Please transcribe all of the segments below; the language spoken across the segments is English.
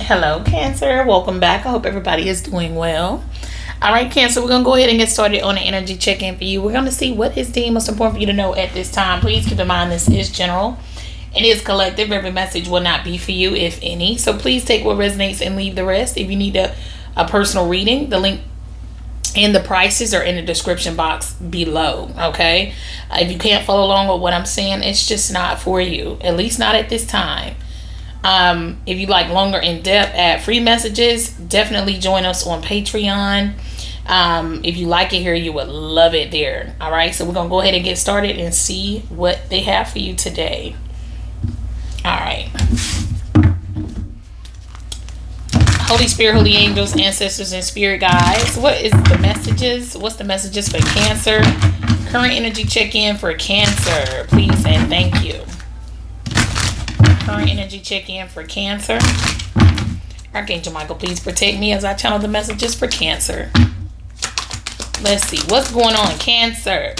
Hello, Cancer. Welcome back. I hope everybody is doing well. All right, Cancer, we're going to go ahead and get started on the energy check-in for you. We're going to see what is the most important for you to know at this time. Please keep in mind this is general. It is collective. Every message will not be for you, if any. So please take what resonates and leave the rest. If you need a personal reading, the link and the prices are in the description box below. Okay? If you can't follow along with what I'm saying, it's just not for you. At least not at this time. If you like longer in-depth ad-free messages, definitely join us on Patreon. If you like it here, you would love it there. All right, so we're gonna go ahead and get started and see what they have for you today. All right. Holy Spirit, holy angels, ancestors, and spirit guides, what is the messages? What's the messages for Cancer? Current energy check-in for Cancer, please and thank you. Current energy check-in for Cancer. Archangel Michael, please protect me as I channel the messages for Cancer. Let's see. What's going on, Cancer?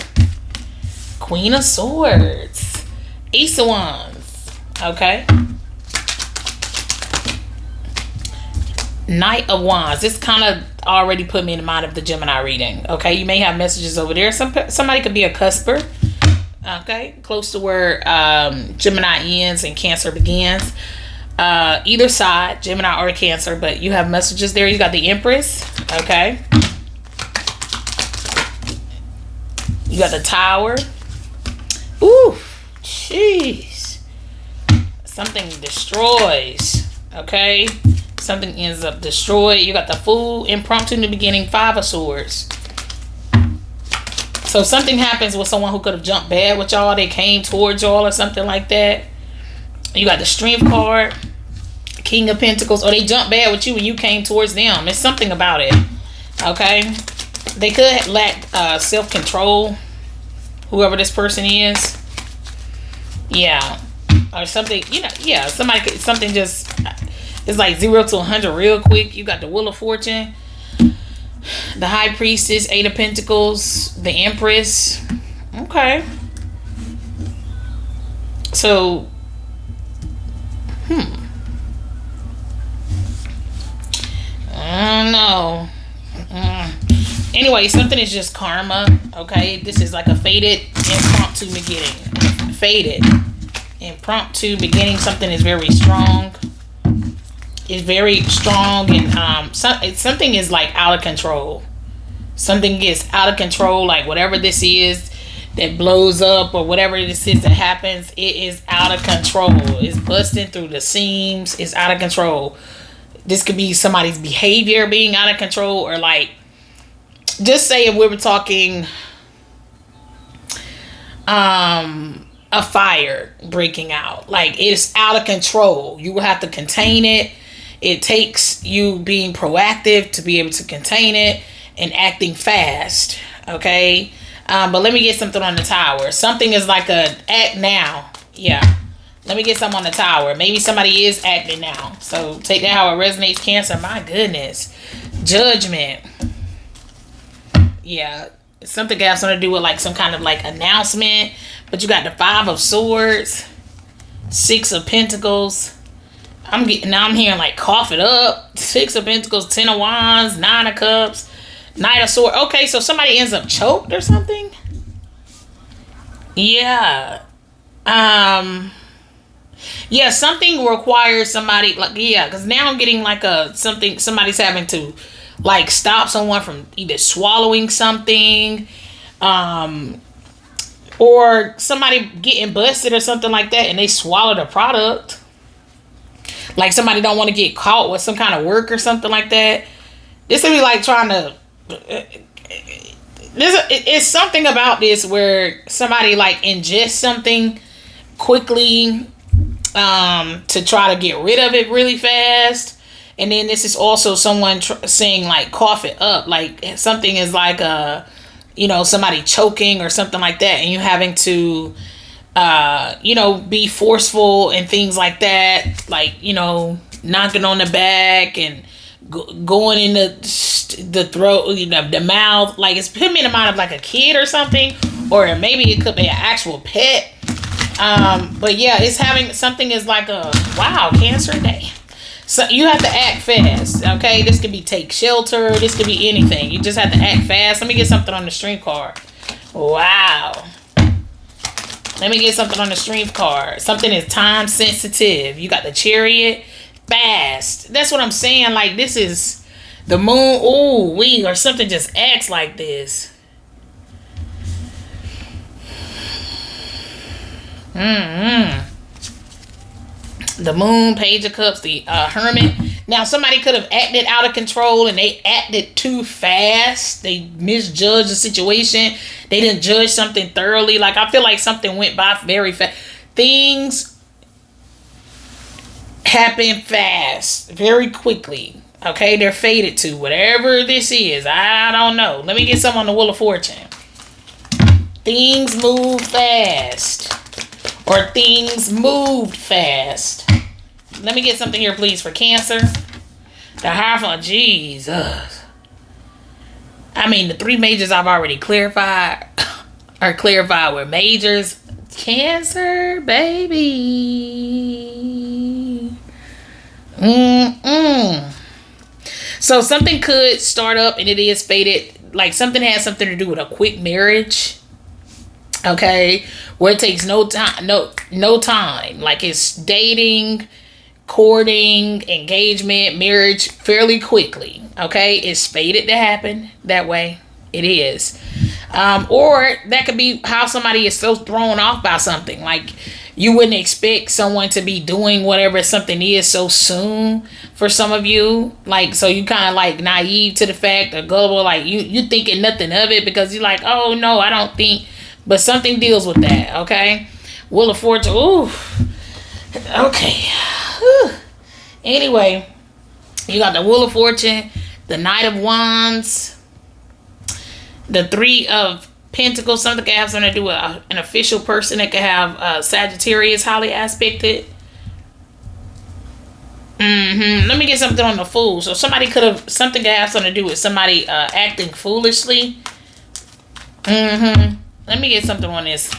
Queen of Swords. Ace of Wands. Okay. Knight of Wands. This kind of already put me in the mind of the Gemini reading. Okay. You may have messages over there. Somebody could be a cusper. Okay, close to where Gemini ends and Cancer begins. Either side, Gemini or Cancer, but you have messages there. You got the Empress, okay. You got the Tower. Ooh, jeez. Something destroys, okay. Something ends up destroyed. You got the Fool, impromptu in the beginning, Five of Swords. So something happens with someone who could have jumped bad with y'all. They came towards y'all or something like that. You got the Strength card. King of Pentacles. Or they jumped bad with you and you came towards them. It's something about it. Okay. They could lack self-control. Whoever this person is. Yeah. Or something. You know. Yeah. Something just. It's like 0 to 100 real quick. You got the Wheel of Fortune. The High Priestess, Eight of Pentacles, the Empress. Okay. So, I don't know. Anyway, something is just karma. Okay, this is like a fated, impromptu beginning. Fated, impromptu beginning. Something is very strong. It's very strong, and something is like out of control. Something gets out of control, like whatever this is that blows up or whatever this is that happens, it is out of control. It's busting through the seams. It's out of control. This could be somebody's behavior being out of control, or like, just say if we were talking a fire breaking out, like it's out of control. You will have to contain it. It takes you being proactive to be able to contain it and acting fast. Okay. But let me get something on the Tower. Something is like a act now. Yeah. Let me get something on the Tower. Maybe somebody is acting now. So take that how it resonates, Cancer. My goodness. Judgment. Yeah. Something got something to do with like some kind of like announcement. But you got the Five of Swords. Six of Pentacles. I'm hearing like cough it up. Six of Pentacles, Ten of Wands, Nine of Cups, Knight of Swords. Okay, so somebody ends up choked or something. Yeah. Yeah, something requires somebody like, yeah, because now I'm getting like somebody's having to like stop someone from either swallowing something, or somebody getting busted or something like that, and they swallow the product. Like somebody don't want to get caught with some kind of work or something like that. This would be like trying to. It's something about this where somebody like ingests something quickly to try to get rid of it really fast. And then this is also someone saying like cough it up. Like something is like somebody choking or something like that. And you having to be forceful and things like that, like, knocking on the back and going in the throat, the mouth. Like, it's putting me in the mind of like a kid or something, or maybe it could be an actual pet. But yeah, it's having something is like a wow, Cancer day. So you have to act fast, okay? This could be take shelter. This could be anything. You just have to act fast. Let me get something on the Strength card. Wow. Let me get something on the Strength card. Something is time sensitive. You got the Chariot. Fast. That's what I'm saying. Like, this is the Moon. Ooh, or something just acts like this. The Moon, Page of Cups, the Hermit. Now, somebody could have acted out of control and they acted too fast. They misjudged the situation. They didn't judge something thoroughly. Like, I feel like something went by very fast. Things happen fast, very quickly. Okay, they're faded to whatever this is. I don't know. Let me get some on the Wheel of Fortune. Things move fast. Or things moved fast. Let me get something here, please, for Cancer. The Hierophant. Jesus. I mean, the 3 majors I've already clarified are clarified with majors. Cancer, baby. So something could start up and it is faded. Like, something has something to do with a quick marriage. Okay, where it takes no time, no time. Like, it's dating, courting, engagement, marriage fairly quickly. Okay, it's fated to happen that way. It is. Or that could be how somebody is so thrown off by something. Like, you wouldn't expect someone to be doing whatever something is so soon for some of you. Like, so you kind of like naive to the fact or gullible. Like, you thinking nothing of it because you're like, oh no, I don't think. But something deals with that, okay? Wheel of Fortune. Ooh. Okay. Whew. Anyway, you got the Wheel of Fortune, the Knight of Wands, the 3 of Pentacles. Something can have something to do with an official person that can have Sagittarius highly aspected. Let me get something on the Fool. So something could have something to do with somebody acting foolishly. Let me get something on this.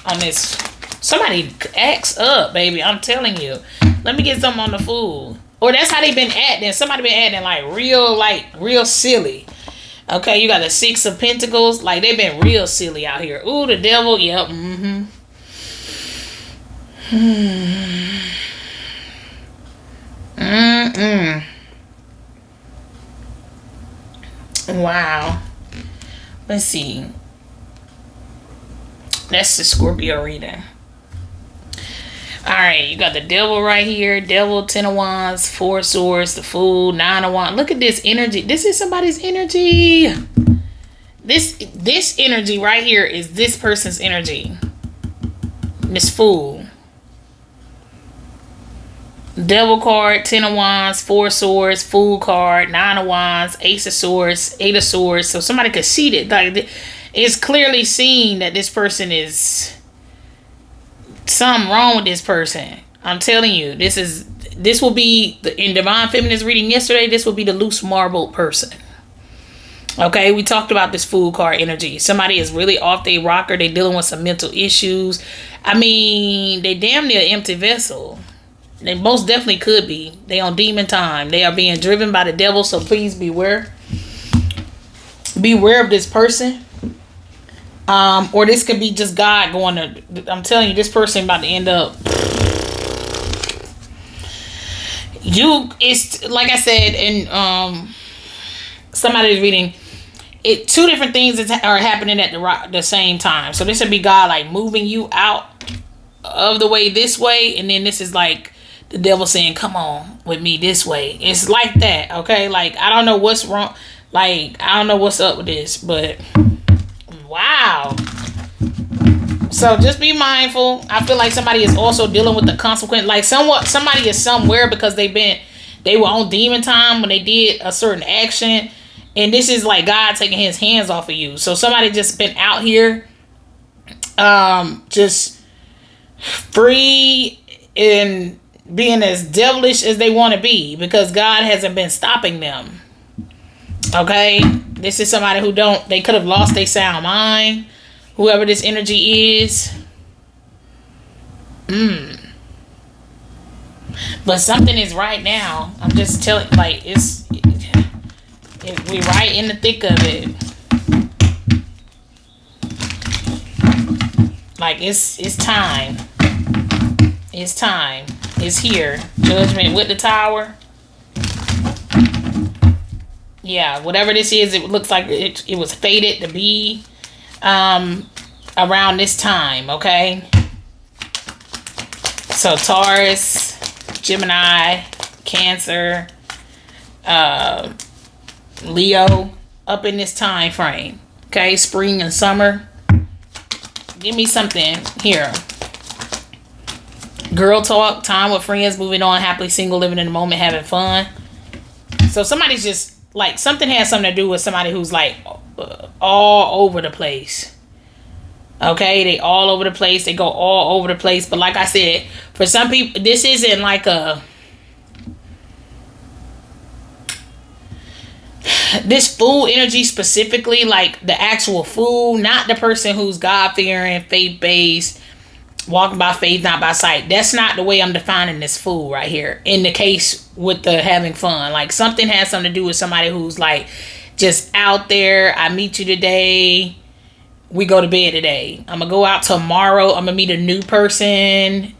Somebody acts up, baby. I'm telling you. Let me get something on the Fool. Or that's how they been acting. Somebody been acting real silly. Okay, you got the 6 of Pentacles. Like, they've been real silly out here. Ooh, the Devil. Yep. Wow. Let's see. That's the Scorpio reading. Alright, you got the Devil right here. Devil, 10 of Wands, 4 of Swords, the Fool, 9 of Wands. Look at this energy. This is somebody's energy. This energy right here is this person's energy. This Fool. Devil card, 10 of Wands, 4 of Swords, Fool card, 9 of Wands, Ace of Swords, 8 of Swords. So somebody could see it. Like, it's clearly seen that this person is something wrong with this person. I'm telling you, this will be in Divine Feminine's reading yesterday. This will be the loose marble person. Okay, we talked about this Fool card energy. Somebody is really off their rocker. They dealing with some mental issues. I mean, they damn near empty vessel. They most definitely could be. They on demon time. They are being driven by the devil. So please beware. Beware of this person. Or this could be just God going to, I'm telling you, this person about to end up. It's like I said in somebody's reading, two different things are happening at the same time. So this would be God like moving you out of the way this way, and then this is like the devil saying, come on with me this way. It's like that, okay? Like, I don't know what's wrong. Like, I don't know what's up with this, but wow. So just be mindful. I feel like somebody is also dealing with the consequence. Like, somebody is somewhere because they were on demon time when they did a certain action. And this is like God taking his hands off of you. So somebody just been out here just free and being as devilish as they want to be because God hasn't been stopping them. Okay? This is somebody who they could have lost their sound mind. Whoever this energy is. But something is right now. I'm just telling, like, we right in the thick of it. Like, it's time. It's time. It's here. Judgment with the Tower. Yeah, whatever this is, it looks like it was fated to be around this time, okay? So Taurus, Gemini, Cancer, Leo, up in this time frame, okay? Spring and summer. Give me something here. Girl talk, time with friends, moving on, happily single, living in the moment, having fun. So somebody's just, like, something has something to do with somebody who's, like, all over the place. Okay, they all over the place. They go all over the place. But like I said, for some people, this isn't like this fool energy specifically, like the actual fool, not the person who's God-fearing, faith-based, walking by faith, not by sight. That's not the way I'm defining this fool right here. In the case with the having fun, like something has something to do with somebody who's like just out there. I meet you today. We go to bed today. I'm going to go out tomorrow. I'm going to meet a new person.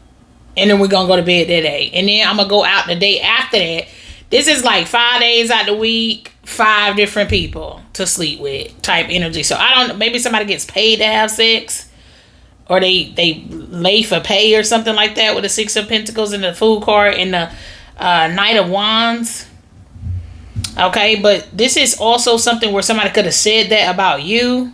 And then we're going to go to bed today. And then I'm going to go out the day after that. This is like 5 days out the week, 5 different people to sleep with type energy. So I don't know. Maybe somebody gets paid to have sex. Or they lay for pay or something like that with the 6 of Pentacles and the Fool card and the Knight of Wands. Okay, but this is also something where somebody could have said that about you.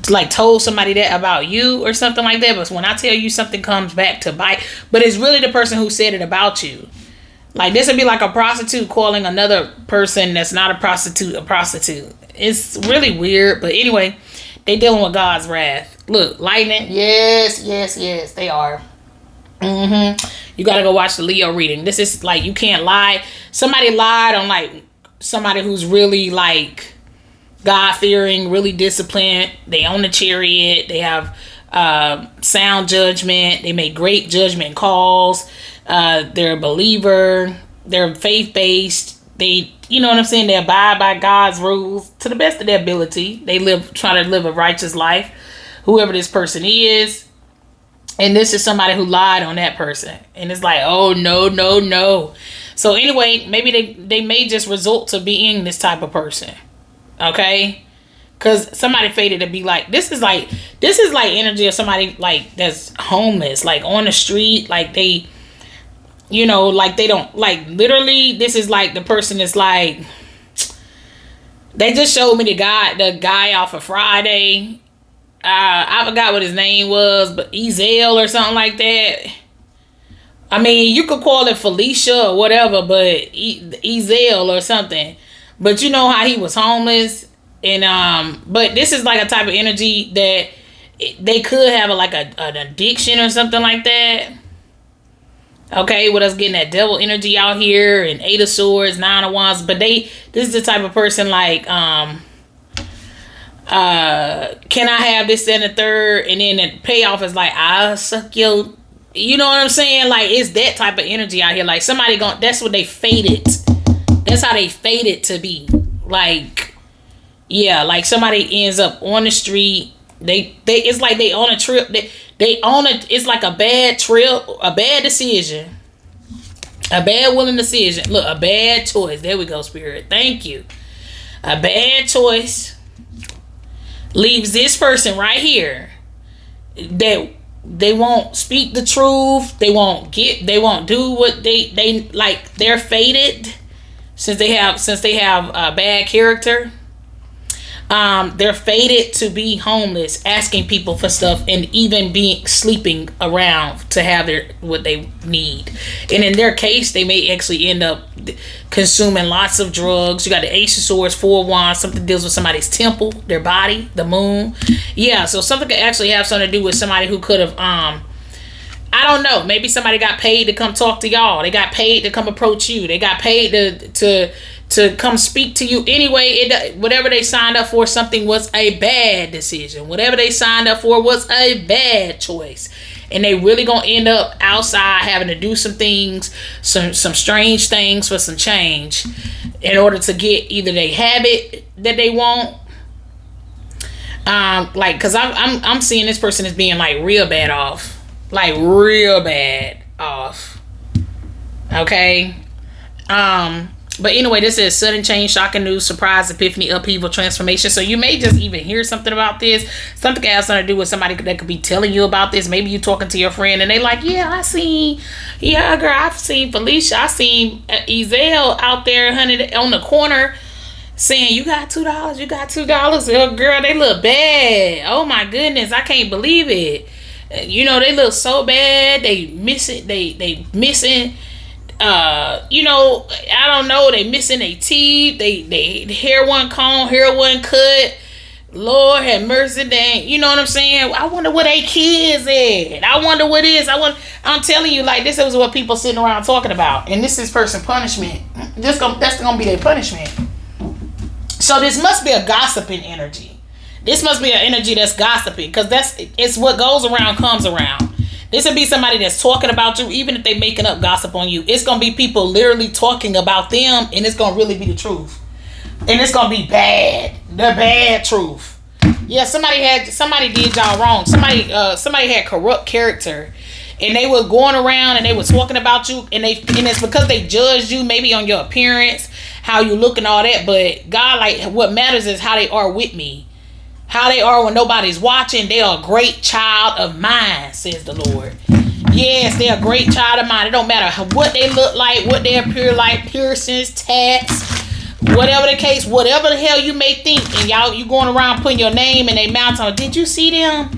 Like told somebody that about you or something like that. But when I tell you, something comes back to bite. But it's really the person who said it about you. Like this would be like a prostitute calling another person that's not a prostitute a prostitute. It's really weird. But anyway, they dealing with God's wrath. Look, lightning. Yes, they are. You got to go watch the Leo reading. This is like, you can't lie. Somebody lied on like somebody who's really like God-fearing, really disciplined. They own a chariot. They have sound judgment. They make great judgment calls. They're a believer. They're faith-based. They, you know what I'm saying? They abide by God's rules to the best of their ability. They try to live a righteous life, whoever this person is. And this is somebody who lied on that person. And it's like, oh, no. So anyway, maybe they may just result to being this type of person. Okay, because somebody fated to be like, this is like energy of somebody like that's homeless, like on the street, like they, you know, like they don't, like literally this is like the person is like, they just showed me the guy off of Friday. I forgot what his name was, but Ezel or something like that. I mean, you could call it Felicia or whatever, but Ezel or something. But you know how he was homeless, and but this is like a type of energy that they could have an addiction or something like that. Okay, with us getting that devil energy out here and 8 of Swords, 9 of Wands, but this is the type of person like can I have this and the third, and then the payoff is like I'll suck your, you know what I'm saying? Like it's that type of energy out here. Like somebody that's what they fated. That's how they fated to be. Like, yeah, like somebody ends up on the street. It's like they on a trip. They on it. It's like a bad trip, a bad decision, a bad willing decision. Look, a bad choice. There we go, Spirit. Thank you. A bad choice leaves this person right here. They won't speak the truth. They won't do what they like. They're fated. Since they have bad character, they're fated to be homeless, asking people for stuff, and even sleeping around to have what they need. And in their case, they may actually end up consuming lots of drugs. You got the Ace of Swords, 4 of Wands. Something deals with somebody's temple, their body, the moon. Yeah, so something could actually have something to do with somebody who could have I don't know. Maybe somebody got paid to come talk to y'all. They got paid to come approach you. They got paid to come speak to you. Anyway, whatever they signed up for, something was a bad decision. Whatever they signed up for was a bad choice. and they really gonna end up outside having to do some things, some strange things for some change, in order to get either they habit that they want. Like, cause I'm seeing this person as being like real bad off, like real bad off. Okay. But anyway, this is sudden change, shocking news, surprise, epiphany, upheaval, transformation. So you may just even hear something about this. Something has something to do with somebody that could be telling you about this. Maybe you talking to your friend and they like, yeah, I've seen Felicia, I seen Ezel out there, honey, on the corner saying, you got $2, you got $2. Oh, girl, they look bad. Oh my goodness, I can't believe it. You know, they look so bad. They missing, they missing. You know, I don't know, they missing their teeth, they hair one comb, hair one cut. Lord have mercy, dang, you know what I'm saying? I wonder where they kids at. I wonder what is. I'm telling you, like, this is what people sitting around talking about, and this is person punishment. That's gonna be their punishment. So this must be a gossiping energy. This must be an energy that's gossiping, because it's what goes around comes around. This would be somebody that's talking about you, even if they making up gossip on you. It's going to be people literally talking about them, and it's going to really be the truth. And it's going to be bad. The bad truth. Yeah, somebody did y'all wrong. Somebody had corrupt character, and they were going around and they were talking about you, and it's because they judged you maybe on your appearance, how you look and all that. But God, like, what matters is how they are with me. How they are when nobody's watching. They are a great child of mine, says the Lord. Yes, they're a great child of mine. It don't matter what they look like, what they appear like, piercings, tats, whatever the case, whatever the hell you may think, and you going around putting your name in their mouth on, did you see them?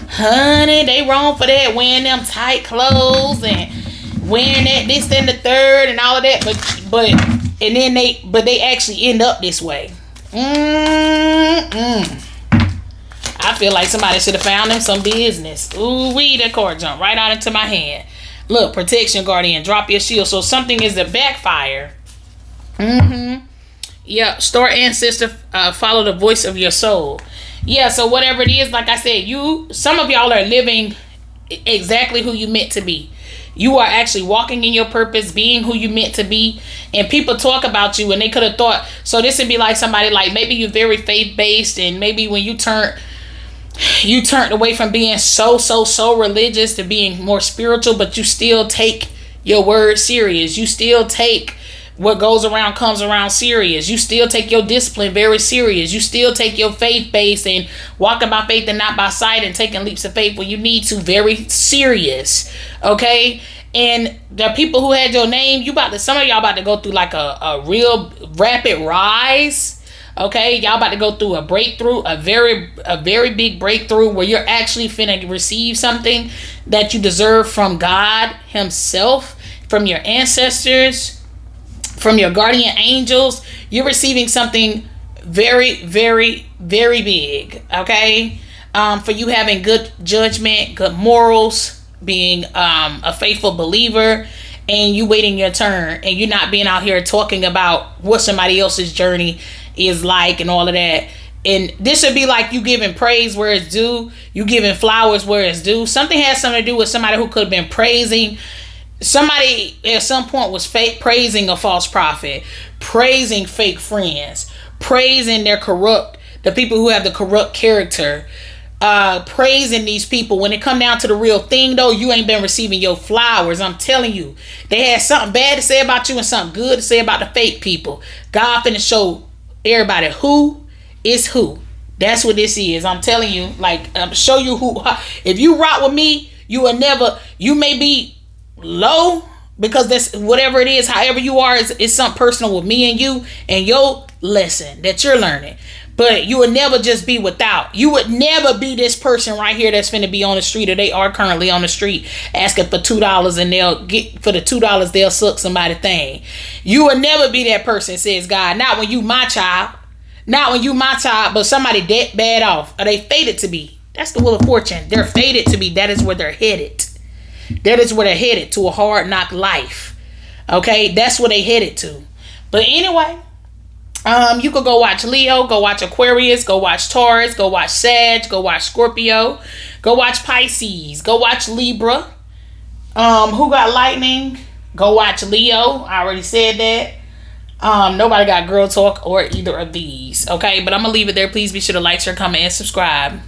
Honey, they wrong for that, wearing them tight clothes and wearing that, this, and the third, and all of that. But they actually end up this way. I feel like somebody should have found them some business. Ooh wee, that card jumped right out into my hand. Look, protection, guardian, drop your shield. So something is to backfire. Yeah, star ancestor, follow the voice of your soul. Yeah, so whatever it is, like I said, some of y'all are living exactly who you meant to be. You are actually walking in your purpose, being who you meant to be. And people talk about you, and they could have thought, so this would be like somebody, like maybe you're very faith-based, and maybe when you turned away from being so religious to being more spiritual, but you still take your word serious. You still take what goes around comes around serious. You still take your discipline very serious. You still take your faith base and walking by faith and not by sight, and taking leaps of faith when you need to very serious. Okay? And the people who had your name, some of y'all about to go through like a real rapid rise. Okay, y'all about to go through a breakthrough, a very big breakthrough, where you're actually finna receive something that you deserve from God himself, from your ancestors, from your guardian angels. You're receiving something very, very, very big. Okay, for you having good judgment, good morals, being a faithful believer, and you waiting your turn, and you're not being out here talking about what somebody else's journey is like and all of that. And this should be like you giving praise where it's due, you giving flowers where it's due. Something has something to do with somebody who could have been praising somebody at some point, was praising a false prophet, praising fake friends, praising the people who have the corrupt character, praising these people. When it come down to the real thing though, you ain't been receiving your flowers. I'm telling you, they had something bad to say about you and something good to say about the fake people. God finna show everybody who is who. That's what this is. I'm telling you, like, show you who. If you rock with me, you may be low, because that's whatever it is, however you are, it's something personal with me and you and your lesson that you're learning. But you would never just be without. You would never be this person right here that's finna be on the street, or they are currently on the street asking for $2, and they'll get for the $2 they'll suck somebody's thing. You would never be that person, says God. Not when you my child. Not when you my child, but somebody that bad off. Or they fated to be. That's the wheel of fortune. They're fated to be. That is where they're headed. That is where they're headed, to a hard knock life. Okay, that's where they headed to. But anyway, You could go watch Leo, go watch Aquarius, go watch Taurus, go watch Sag, go watch Scorpio, go watch Pisces, go watch Libra. Who got lightning? Go watch Leo. I already said that. Nobody got girl talk or either of these. Okay, but I'm gonna leave it there. Please be sure to like, share, comment, and subscribe.